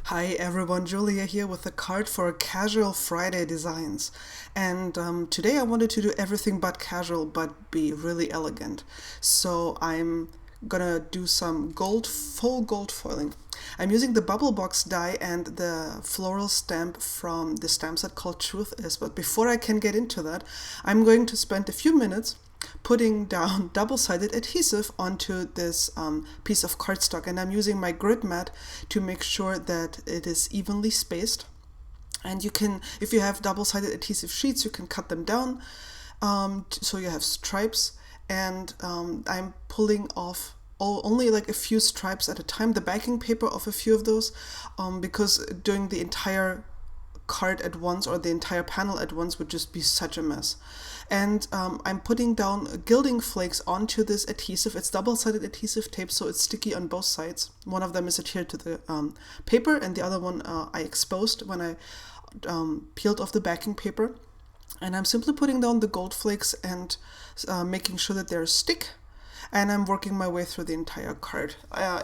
Hi everyone, Julia here with a card for Casual Friday designs. And today I wanted to do everything but casual but be really elegant. So I'm gonna do some full gold foiling. I'm using the bubble box die and the floral stamp from the stamp set called Truth Is. But before I can get into that, I'm going to spend a few minutes putting down double-sided adhesive onto this piece of cardstock, and I'm using my grid mat to make sure that it is evenly spaced. And you can, if you have double-sided adhesive sheets, you can cut them down so you have stripes. And I'm pulling off only like a few stripes at a time, the backing paper of a few of those, because doing the entire card at once or the entire panel at once would just be such a mess. And I'm putting down Gilding Flakes onto this adhesive. It's double-sided adhesive tape, so it's sticky on both sides. One of them is adhered to the paper, and the other one I exposed when I peeled off the backing paper. And I'm simply putting down the gold flakes and making sure that they're stick. And I'm working my way through the entire card.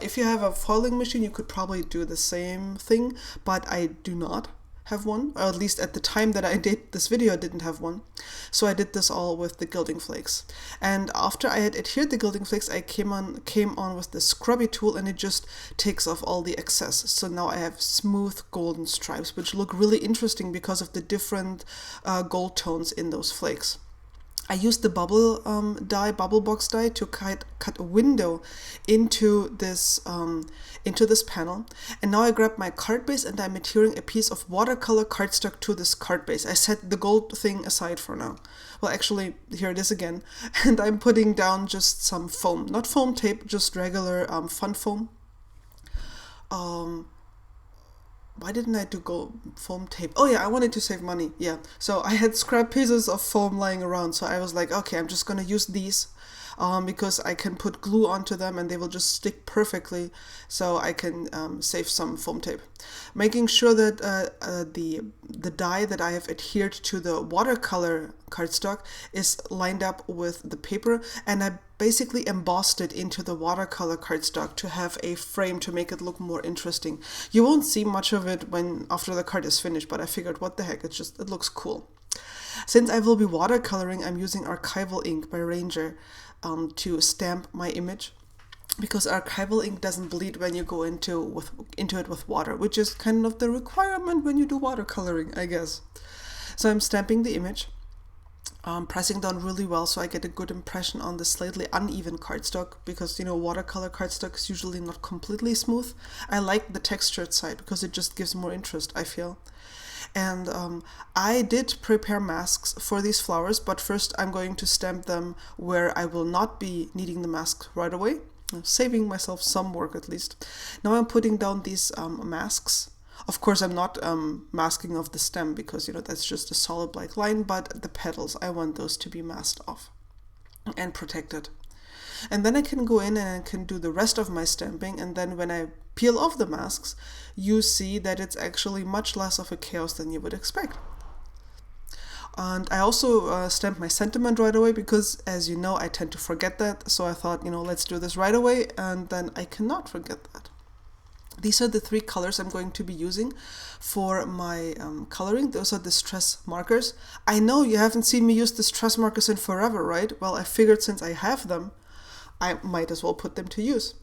If you have a foiling machine, you could probably do the same thing, but I do not have one, or at least at the time that I did this video I didn't have one. So I did this all with the Gilding Flakes. And after I had adhered the Gilding Flakes, I came on with the scrubby tool, and it just takes off all the excess. So now I have smooth golden stripes, which look really interesting because of the different gold tones in those flakes. I used the bubble box die to cut a window into this panel. And now I grab my card base and I'm adhering a piece of watercolor cardstock to this card base. I set the gold thing aside for now. Well, actually, here it is again. And I'm putting down just some foam, not foam tape, just regular fun foam. Why didn't I do gold foam tape? Oh yeah, I wanted to save money. Yeah. So I had scrap pieces of foam lying around. So I was like, okay, I'm just going to use these because I can put glue onto them and they will just stick perfectly. So I can save some foam tape. Making sure that the die that I have adhered to the watercolor cardstock is lined up with the paper, and I basically embossed it into the watercolor cardstock to have a frame to make it look more interesting. You won't see much of it after the card is finished, but I figured what the heck, it looks cool. Since I will be watercoloring, I'm using archival ink by Ranger to stamp my image, because archival ink doesn't bleed when you go into it with water, which is kind of the requirement when you do watercoloring, I guess. So I'm stamping the image, pressing down really well so I get a good impression on the slightly uneven cardstock, because watercolor cardstock is usually not completely smooth. I like the textured side because it just gives more interest, I feel. And I did prepare masks for these flowers, but first I'm going to stamp them where I will not be needing the mask right away, saving myself some work at least. Now I'm putting down these masks. Of course, I'm not masking off the stem because, that's just a solid black line, but the petals, I want those to be masked off and protected. And then I can go in and I can do the rest of my stamping, and then when I peel off the masks, you see that it's actually much less of a chaos than you would expect. And I also stamped my sentiment right away because, as you know, I tend to forget that. So I thought, let's do this right away, and then I cannot forget that. These are the 3 colors I'm going to be using for my coloring. Those are the stress markers. I know you haven't seen me use the stress markers in forever, right? Well, I figured since I have them, I might as well put them to use.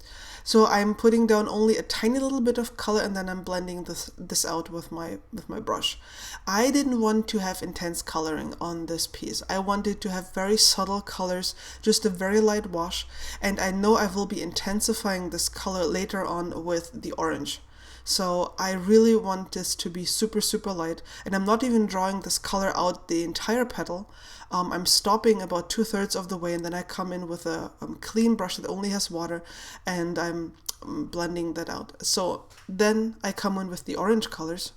So I'm putting down only a tiny little bit of color, and then I'm blending this out with my brush. I didn't want to have intense coloring on this piece. I wanted to have very subtle colors, just a very light wash, and I know I will be intensifying this color later on with the orange. So I really want this to be super, super light, and I'm not even drawing this color out the entire petal. I'm stopping about 2/3 of the way, and then I come in with a clean brush that only has water, and I'm blending that out. So then I come in with the orange colors,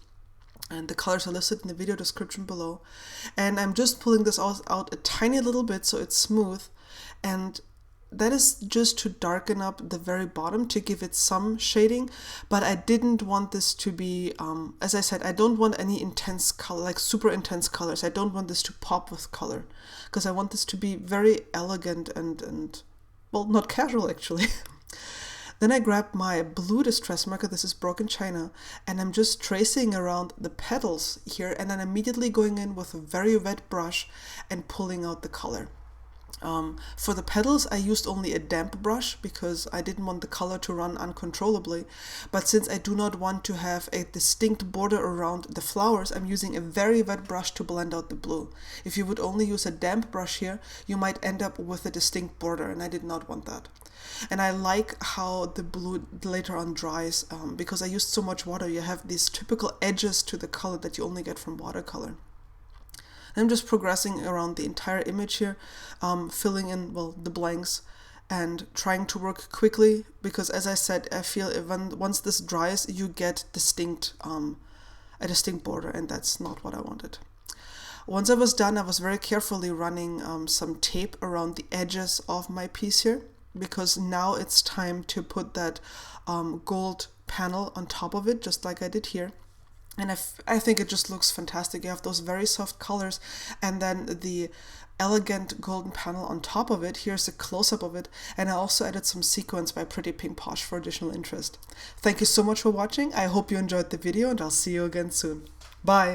and the colors are listed in the video description below. And I'm just pulling this out a tiny little bit so it's smooth, and that is just to darken up the very bottom to give it some shading, but I didn't want this to be, as I said, I don't want any intense color, like super intense colors. I don't want this to pop with color, because I want this to be very elegant and well, not casual actually. Then I grabbed my blue distress marker, this is Broken China, and I'm just tracing around the petals here, and then immediately going in with a very wet brush and pulling out the color. For the petals, I used only a damp brush because I didn't want the color to run uncontrollably. But since I do not want to have a distinct border around the flowers, I'm using a very wet brush to blend out the blue. If you would only use a damp brush here, you might end up with a distinct border, and I did not want that. And I like how the blue later on dries because I used so much water. You have these typical edges to the color that you only get from watercolor. I'm just progressing around the entire image here, filling in, well, the blanks and trying to work quickly because, as I said, I feel once this dries, you get a distinct border, and that's not what I wanted. Once I was done, I was very carefully running some tape around the edges of my piece here because now it's time to put that gold panel on top of it, just like I did here. And I think it just looks fantastic. You have those very soft colors and then the elegant golden panel on top of it. Here's a close-up of it. And I also added some sequins by Pretty Pink Posh for additional interest. Thank you so much for watching. I hope you enjoyed the video, and I'll see you again soon. Bye!